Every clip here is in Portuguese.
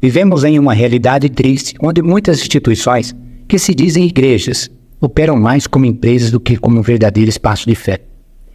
Vivemos em uma realidade triste, onde muitas instituições, que se dizem igrejas, operam mais como empresas do que como um verdadeiro espaço de fé.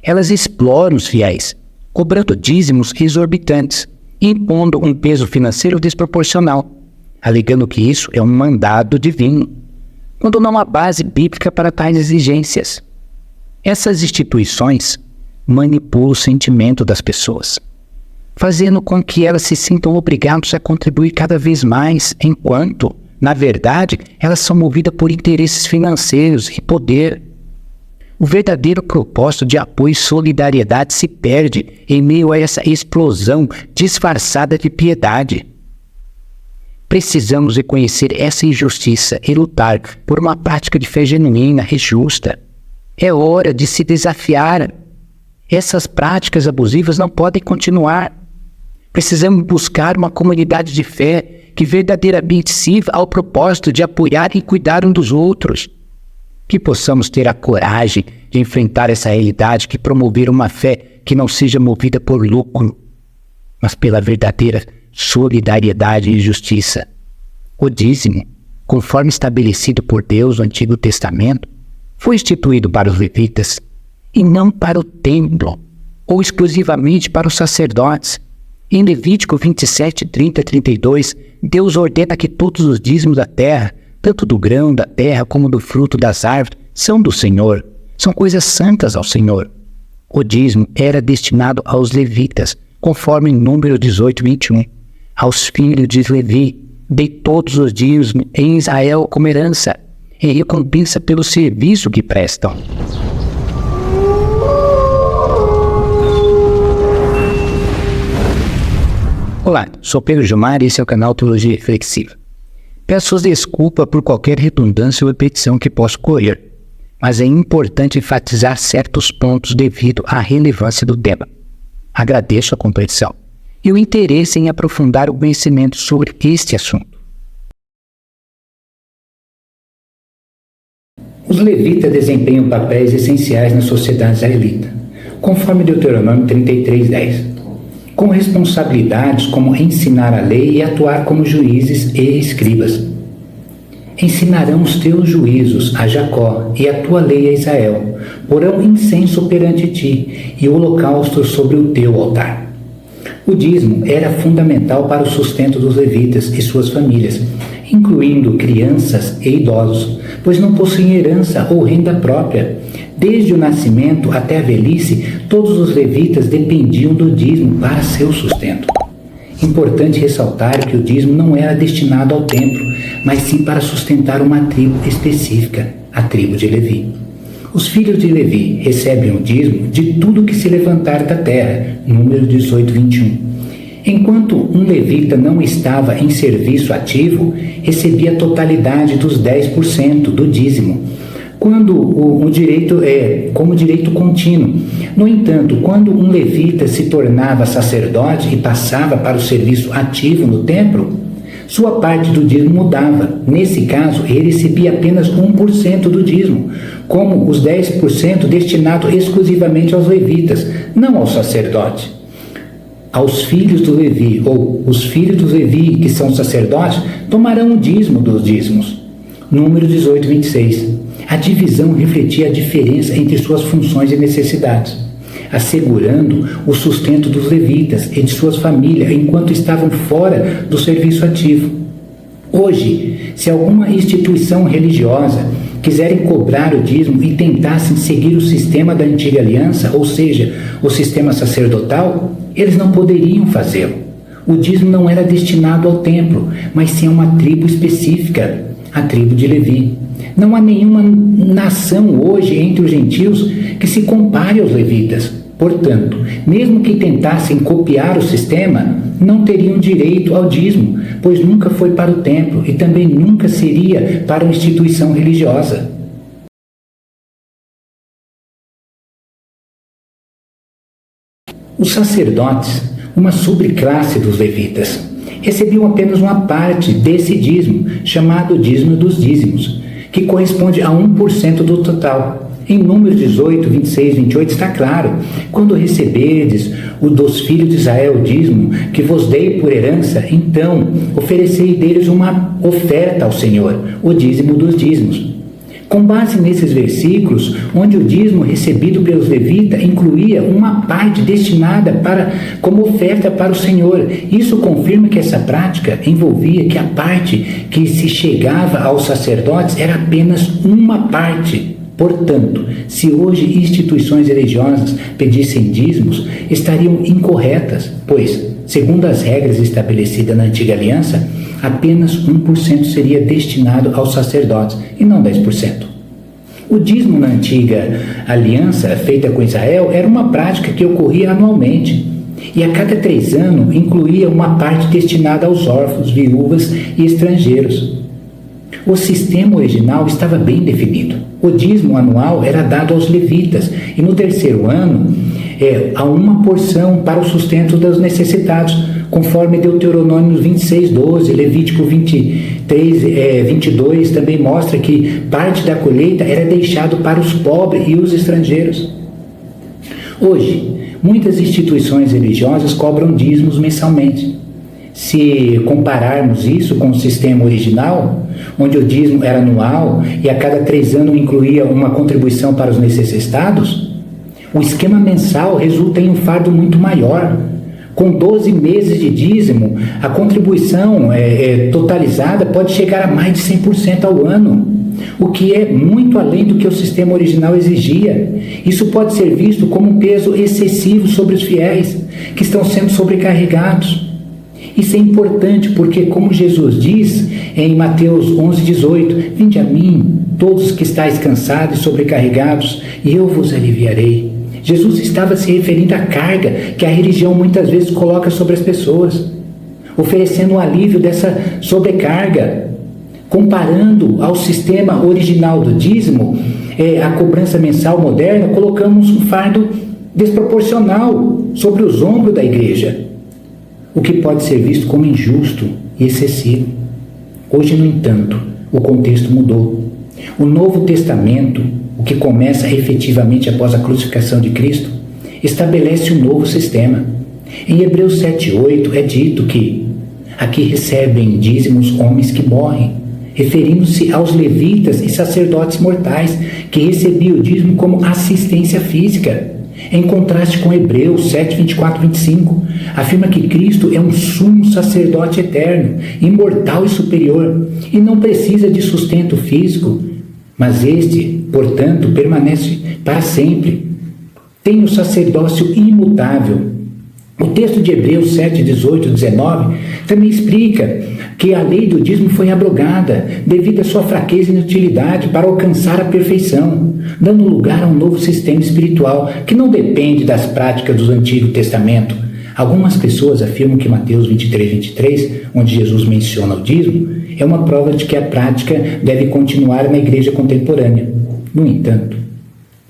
Elas exploram os fiéis, cobrando dízimos exorbitantes, impondo um peso financeiro desproporcional, alegando que isso é um mandado divino, quando não há base bíblica para tais exigências. Essas instituições manipulam o sentimento das pessoas, fazendo com que elas se sintam obrigadas a contribuir cada vez mais, enquanto, na verdade, elas são movidas por interesses financeiros e poder. O verdadeiro propósito de apoio e solidariedade se perde em meio a essa explosão disfarçada de piedade. Precisamos reconhecer essa injustiça e lutar por uma prática de fé genuína e justa. É hora de se desafiar. Essas práticas abusivas não podem continuar. Precisamos buscar uma comunidade de fé que verdadeiramente sirva ao propósito de apoiar e cuidar um dos outros. Que possamos ter a coragem de enfrentar essa realidade, que promover uma fé que não seja movida por lucro, mas pela verdadeira solidariedade e justiça. O dízimo, conforme estabelecido por Deus no Antigo Testamento, foi instituído para os levitas e não para o templo, ou exclusivamente para os sacerdotes. Em Levítico 27, 30 e 32, Deus ordena que todos os dízimos da terra, tanto do grão da terra como do fruto das árvores, são do Senhor, são coisas santas ao Senhor. O dízimo era destinado aos levitas, conforme em Número 18, 21. Aos filhos de Levi, dei todos os dízimos em Israel como herança, em recompensa pelo serviço que prestam. Olá, sou Pedro Gilmar e esse é o canal Teologia Reflexiva. Peço desculpa por qualquer redundância ou repetição que possa ocorrer, mas é importante enfatizar certos pontos devido à relevância do tema. Agradeço a compreensão e o interesse em aprofundar o conhecimento sobre este assunto. Os levitas desempenham papéis essenciais na sociedade israelita, conforme Deuteronômio 33:10. Com responsabilidades como ensinar a lei e atuar como juízes e escribas. Ensinarão os teus juízos a Jacó e a tua lei a Israel, porão incenso perante ti e holocausto sobre o teu altar. O dízimo era fundamental para o sustento dos levitas e suas famílias, incluindo crianças e idosos, pois não possuem herança ou renda própria. Desde o nascimento até a velhice, todos os levitas dependiam do dízimo para seu sustento. Importante ressaltar que o dízimo não era destinado ao templo, mas sim para sustentar uma tribo específica, a tribo de Levi. Os filhos de Levi recebem o dízimo de tudo que se levantar da terra, Número 18, 21. Enquanto um levita não estava em serviço ativo, recebia a totalidade dos 10% do dízimo, como direito contínuo. No entanto, quando um levita se tornava sacerdote e passava para o serviço ativo no templo, sua parte do dízimo mudava. Nesse caso, ele recebia apenas 1% do dízimo, como os 10% destinados exclusivamente aos levitas, não ao sacerdote. Aos filhos do Levi, ou os filhos do Levi que são sacerdotes, tomarão o dízimo dos dízimos. Número 18, 26. A divisão refletia a diferença entre suas funções e necessidades, assegurando o sustento dos levitas e de suas famílias enquanto estavam fora do serviço ativo. Hoje, se alguma instituição religiosa quiserem cobrar o dízimo e tentassem seguir o sistema da antiga aliança, ou seja, o sistema sacerdotal, eles não poderiam fazê-lo. O dízimo não era destinado ao templo, mas sim a uma tribo específica, a tribo de Levi. Não há nenhuma nação hoje entre os gentios que se compare aos levitas. Portanto, mesmo que tentassem copiar o sistema, não teriam direito ao dízimo, pois nunca foi para o templo e também nunca seria para uma instituição religiosa. Os sacerdotes, uma subclasse dos levitas, recebiam apenas uma parte desse dízimo, chamado dízimo dos dízimos, que corresponde a 1% do total. Em Números 18, 26, 28 está claro: quando receberdes o dos filhos de Israel o dízimo, que vos dei por herança, então oferecei deles uma oferta ao Senhor, o dízimo dos dízimos. Com base nesses versículos, onde o dízimo recebido pelos levitas incluía uma parte destinada como oferta para o Senhor, isso confirma que essa prática envolvia que a parte que se chegava aos sacerdotes era apenas uma parte. Portanto, se hoje instituições religiosas pedissem dízimos, estariam incorretas, pois, segundo as regras estabelecidas na Antiga Aliança, apenas 1% seria destinado aos sacerdotes e não 10%. O dízimo na Antiga Aliança, feita com Israel, era uma prática que ocorria anualmente e a cada 3 anos incluía uma parte destinada aos órfãos, viúvas e estrangeiros. O sistema original estava bem definido. O dízimo anual era dado aos levitas e no 3º ano a uma porção para o sustento dos necessitados, conforme Deuteronômio 26, 12, Levítico 23, 22 também mostra que parte da colheita era deixado para os pobres e os estrangeiros. Hoje, muitas instituições religiosas cobram dízimos mensalmente. Se compararmos isso com o sistema original, onde o dízimo era anual e a cada 3 anos incluía uma contribuição para os necessitados, o esquema mensal resulta em um fardo muito maior. Com 12 meses de dízimo, a contribuição totalizada pode chegar a mais de 100% ao ano, o que é muito além do que o sistema original exigia. Isso pode ser visto como um peso excessivo sobre os fiéis, que estão sendo sobrecarregados. Isso é importante porque, como Jesus diz em Mateus 11, 18, vinde a mim, todos que estáis cansados e sobrecarregados, e eu vos aliviarei. Jesus estava se referindo à carga que a religião muitas vezes coloca sobre as pessoas, oferecendo um alívio dessa sobrecarga. Comparando ao sistema original do dízimo, a cobrança mensal moderna, colocamos um fardo desproporcional sobre os ombros da igreja, o que pode ser visto como injusto e excessivo. Hoje, no entanto, o contexto mudou. O Novo Testamento, o que começa efetivamente após a crucificação de Cristo, estabelece um novo sistema. Em Hebreus 7:8 é dito que aqui recebem dízimos homens que morrem, referindo-se aos levitas e sacerdotes mortais que recebiam o dízimo como assistência física. Em contraste com Hebreus 7, 24, 25, afirma que Cristo é um sumo sacerdote eterno, imortal e superior, e não precisa de sustento físico, mas este, portanto, permanece para sempre. Tem o sacerdócio imutável. O texto de Hebreus 7, 18 e 19 também explica que a lei do dízimo foi abrogada devido à sua fraqueza e inutilidade para alcançar a perfeição, dando lugar a um novo sistema espiritual que não depende das práticas do Antigo Testamento. Algumas pessoas afirmam que Mateus 23, 23, onde Jesus menciona o dízimo, é uma prova de que a prática deve continuar na igreja contemporânea. No entanto,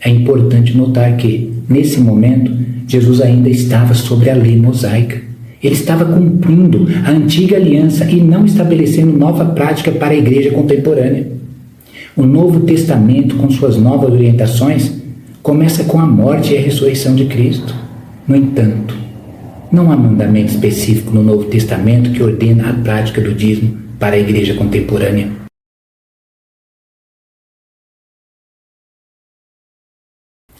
é importante notar que, nesse momento, Jesus ainda estava sobre a lei mosaica. Ele estava cumprindo a antiga aliança e não estabelecendo nova prática para a igreja contemporânea. O Novo Testamento, com suas novas orientações, começa com a morte e a ressurreição de Cristo. No entanto, não há mandamento específico no Novo Testamento que ordena a prática do dízimo para a igreja contemporânea.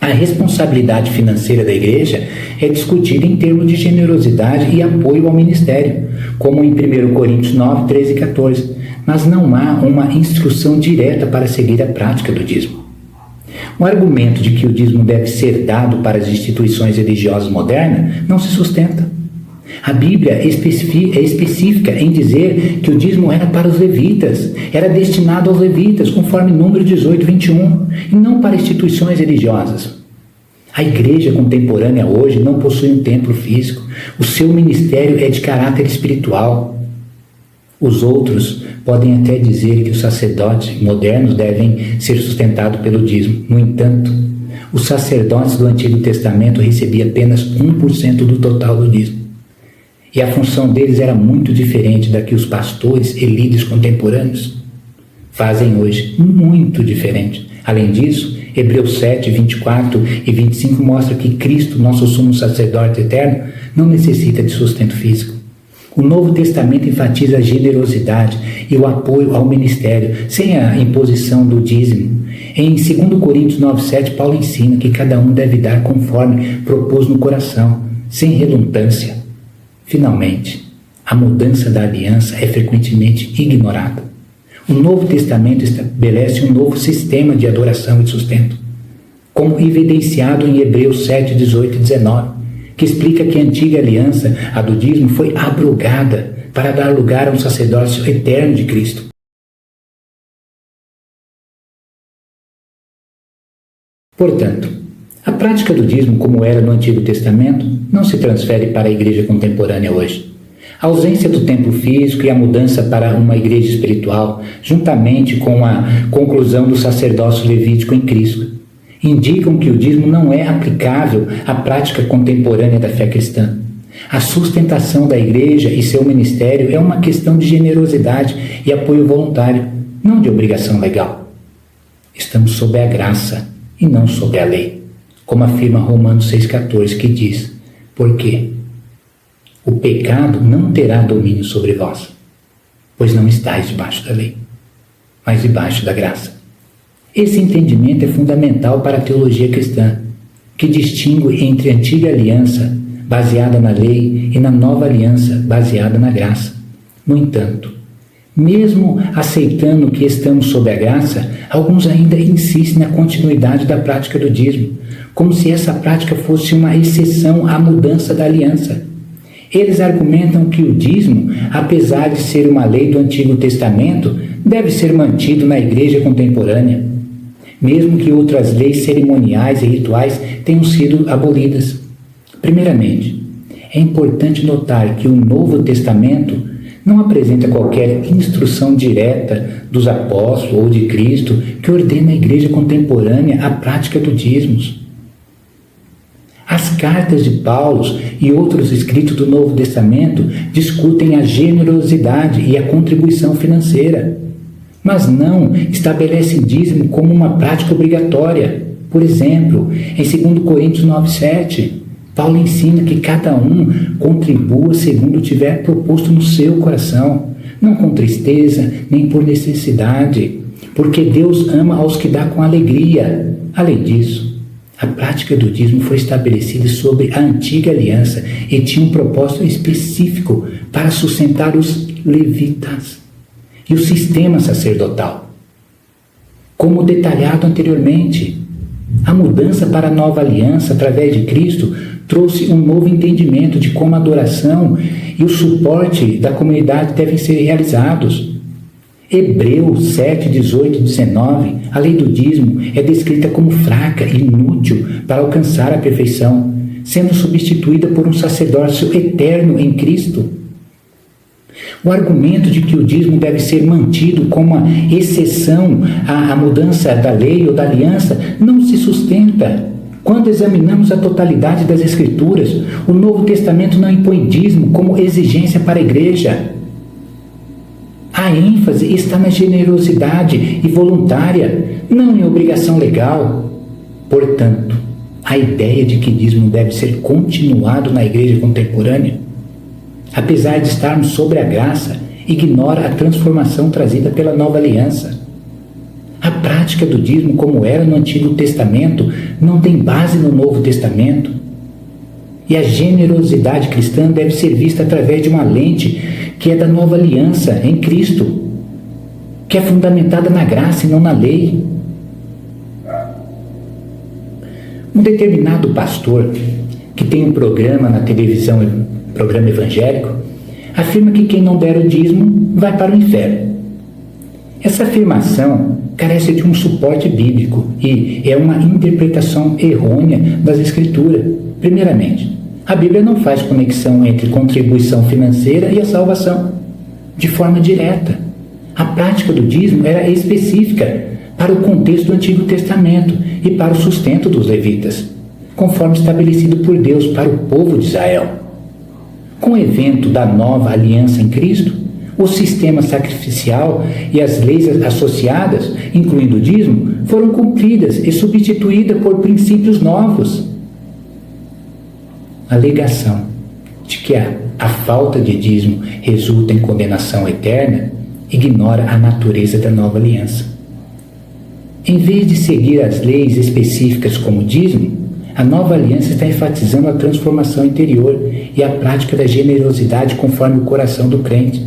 A responsabilidade financeira da igreja é discutida em termos de generosidade e apoio ao ministério, como em 1 Coríntios 9, 13 e 14, mas não há uma instrução direta para seguir a prática do dízimo. O argumento de que o dízimo deve ser dado para as instituições religiosas modernas não se sustenta. A Bíblia é específica em dizer que o dízimo era para os levitas, era destinado aos levitas, conforme Número 18, 21, e não para instituições religiosas. A igreja contemporânea hoje não possui um templo físico, o seu ministério é de caráter espiritual. Os outros podem até dizer que os sacerdotes modernos devem ser sustentados pelo dízimo. No entanto, os sacerdotes do Antigo Testamento recebiam apenas 1% do total do dízimo. E a função deles era muito diferente da que os pastores e líderes contemporâneos fazem hoje, muito diferente. Além disso, Hebreus 7, 24 e 25 mostra que Cristo, nosso sumo sacerdote eterno, não necessita de sustento físico. O Novo Testamento enfatiza a generosidade e o apoio ao ministério, sem a imposição do dízimo. Em 2 Coríntios 9, 7, Paulo ensina que cada um deve dar conforme propôs no coração, sem relutância. Finalmente, a mudança da aliança é frequentemente ignorada. O Novo Testamento estabelece um novo sistema de adoração e sustento, como evidenciado em Hebreus 7, 18 e 19, que explica que a antiga aliança, a do dízimo, foi abrogada para dar lugar a um sacerdócio eterno de Cristo. Portanto, a prática do dízimo, como era no Antigo Testamento, não se transfere para a igreja contemporânea hoje. A ausência do templo físico e a mudança para uma igreja espiritual, juntamente com a conclusão do sacerdócio levítico em Cristo, indicam que o dízimo não é aplicável à prática contemporânea da fé cristã. A sustentação da igreja e seu ministério é uma questão de generosidade e apoio voluntário, não de obrigação legal. Estamos sob a graça e não sob a lei, como afirma Romanos 6,14, que diz: porque o pecado não terá domínio sobre vós, pois não estáis debaixo da lei, mas debaixo da graça. Esse entendimento é fundamental para a teologia cristã, que distingue entre a antiga aliança, baseada na lei, e na nova aliança, baseada na graça. No entanto, mesmo aceitando que estamos sob a graça, alguns ainda insistem na continuidade da prática do dízimo, como se essa prática fosse uma exceção à mudança da aliança. Eles argumentam que o dízimo, apesar de ser uma lei do Antigo Testamento, deve ser mantido na igreja contemporânea, mesmo que outras leis cerimoniais e rituais tenham sido abolidas. Primeiramente, é importante notar que o Novo Testamento não apresenta qualquer instrução direta dos apóstolos ou de Cristo que ordena à igreja contemporânea a prática do dízimo. As cartas de Paulo e outros escritos do Novo Testamento discutem a generosidade e a contribuição financeira, mas não estabelecem dízimo como uma prática obrigatória. Por exemplo, em 2 Coríntios 9, 7, Paulo ensina que cada um contribua segundo tiver proposto no seu coração, não com tristeza nem por necessidade, porque Deus ama aos que dá com alegria. Além disso, a prática do dízimo foi estabelecida sobre a antiga aliança e tinha um propósito específico para sustentar os levitas e o sistema sacerdotal. Como detalhado anteriormente, a mudança para a nova aliança através de Cristo trouxe um novo entendimento de como a adoração e o suporte da comunidade devem ser realizados. Hebreus 7, 18 e 19, a lei do dízimo é descrita como fraca e inútil para alcançar a perfeição, sendo substituída por um sacerdócio eterno em Cristo. O argumento de que o dízimo deve ser mantido como uma exceção à mudança da lei ou da aliança não se sustenta. Quando examinamos a totalidade das Escrituras, o Novo Testamento não impõe dízimo como exigência para a igreja. A ênfase está na generosidade e voluntária, não em obrigação legal. Portanto, a ideia de que dízimo deve ser continuado na igreja contemporânea, apesar de estarmos sobre a graça, ignora a transformação trazida pela nova aliança. A prática do dízimo, como era no Antigo Testamento, não tem base no Novo Testamento. E a generosidade cristã deve ser vista através de uma lente que é da nova aliança em Cristo, que é fundamentada na graça e não na lei. Um determinado pastor, que tem um programa na televisão, programa evangélico, afirma que quem não der o dízimo vai para o inferno. Essa afirmação carece de um suporte bíblico e é uma interpretação errônea das Escrituras. Primeiramente, a Bíblia não faz conexão entre contribuição financeira e a salvação, de forma direta. A prática do dízimo era específica para o contexto do Antigo Testamento e para o sustento dos levitas, conforme estabelecido por Deus para o povo de Israel. Com o evento da nova aliança em Cristo, o sistema sacrificial e as leis associadas, incluindo o dízimo, foram cumpridas e substituídas por princípios novos. A alegação de que a falta de dízimo resulta em condenação eterna ignora a natureza da nova aliança. Em vez de seguir as leis específicas como o dízimo, a nova aliança está enfatizando a transformação interior e a prática da generosidade conforme o coração do crente.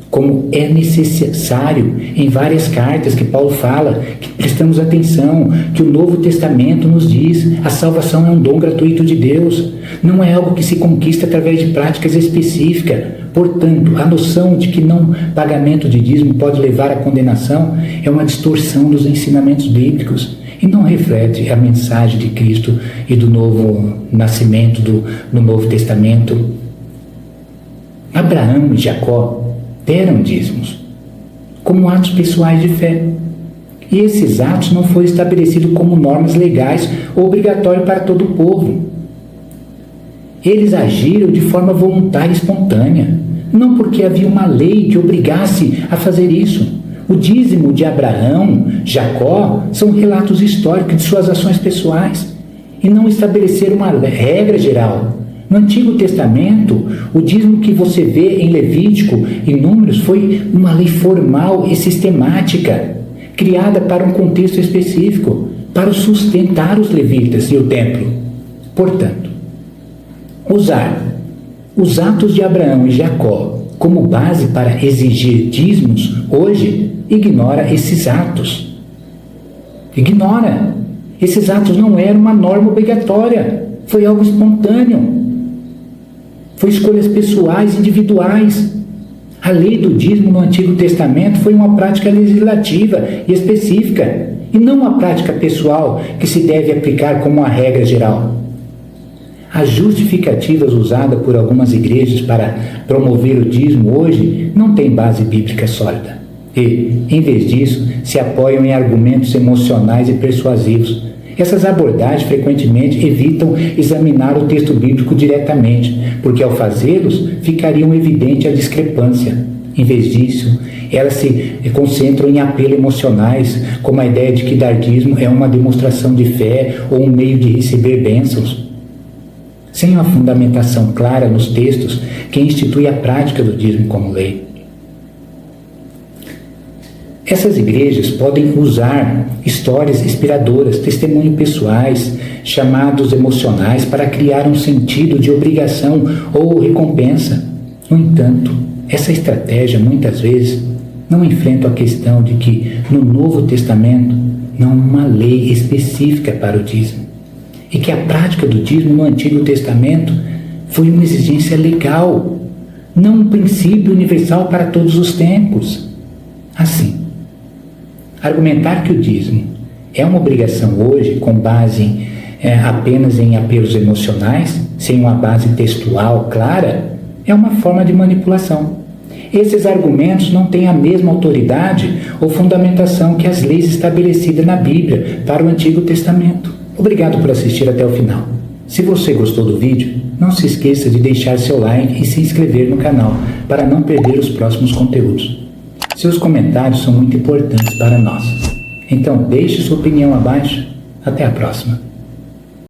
Como é necessário em várias cartas que Paulo fala, que prestamos atenção, que o Novo Testamento nos diz, a salvação é um dom gratuito de Deus, não é algo que se conquista através de práticas específicas. Portanto, a noção de que não pagamento de dízimo pode levar à condenação é uma distorção dos ensinamentos bíblicos e não reflete a mensagem de Cristo e do novo nascimento no Novo Testamento. Abraão e Jacó deram dízimos como atos pessoais de fé. E esses atos não foram estabelecidos como normas legais ou obrigatórias para todo o povo. Eles agiram de forma voluntária e espontânea, não porque havia uma lei que obrigasse a fazer isso. O dízimo de Abraão, Jacó, são relatos históricos de suas ações pessoais e não estabeleceram uma regra geral. No Antigo Testamento, o dízimo que você vê em Levítico e Números foi uma lei formal e sistemática, criada para um contexto específico, para sustentar os levitas e o templo. Portanto, usar os atos de Abraão e Jacó como base para exigir dízimos hoje ignora esses atos. Ignora. Esses atos não eram uma norma obrigatória, foi algo espontâneo. Foi escolhas pessoais, individuais. A lei do dízimo no Antigo Testamento foi uma prática legislativa e específica, e não uma prática pessoal que se deve aplicar como uma regra geral. As justificativas usadas por algumas igrejas para promover o dízimo hoje não têm base bíblica sólida. E, em vez disso, se apoiam em argumentos emocionais e persuasivos. Essas abordagens frequentemente evitam examinar o texto bíblico diretamente, porque ao fazê-los ficariam evidente a discrepância. Em vez disso, elas se concentram em apelos emocionais, como a ideia de que dar dízimo é uma demonstração de fé ou um meio de receber bênçãos. Sem uma fundamentação clara nos textos que institui a prática do dízimo como lei. Essas igrejas podem usar histórias inspiradoras, testemunhos pessoais, chamados emocionais para criar um sentido de obrigação ou recompensa. No entanto, essa estratégia muitas vezes não enfrenta a questão de que no Novo Testamento não há uma lei específica para o dízimo e que a prática do dízimo no Antigo Testamento foi uma exigência legal, não um princípio universal para todos os tempos. Assim, argumentar que o dízimo é uma obrigação hoje com base apenas em apelos emocionais, sem uma base textual clara, é uma forma de manipulação. Esses argumentos não têm a mesma autoridade ou fundamentação que as leis estabelecidas na Bíblia para o Antigo Testamento. Obrigado por assistir até o final. Se você gostou do vídeo, não se esqueça de deixar seu like e se inscrever no canal para não perder os próximos conteúdos. Seus comentários são muito importantes para nós. Então, deixe sua opinião abaixo. Até a próxima.